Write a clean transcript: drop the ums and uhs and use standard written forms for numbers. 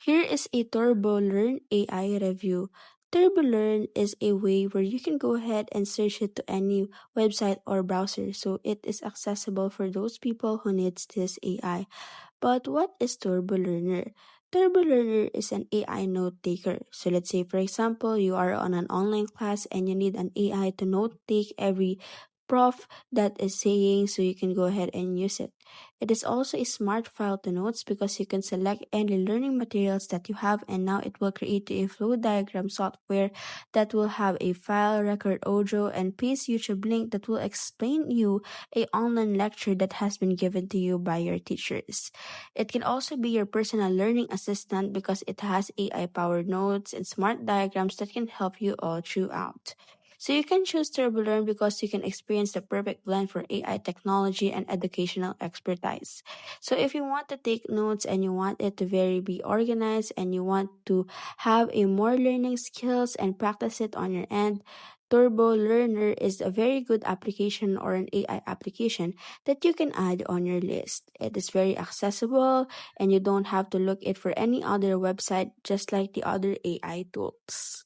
Here is a TurboLearn AI review. TurboLearn is a way where you can go ahead and search it to any website or browser, so it is accessible for those people who needs this AI. But what is TurboLearner? TurboLearner is an AI note taker. So let's say, for example, you are on an online class and you need an AI to note take every prof that is saying, so you can go ahead and use it. It is also a smart file to notes because you can select any learning materials that you have, and now it will create a flow diagram software that will have a file, record audio, and paste YouTube link that will explain you a online lecture that has been given to you by your teachers. It can also be your personal learning assistant because it has AI powered notes and smart diagrams that can help you all throughout. So you can choose TurboLearn because you can experience the perfect blend for AI technology and educational expertise. So if you want to take notes and you want it to very be organized and you want to have a more learning skills and practice it on your end, Turbo Learner is a very good application or an AI application that you can add on your list. It is very accessible and you don't have to look it for any other website just like the other AI tools.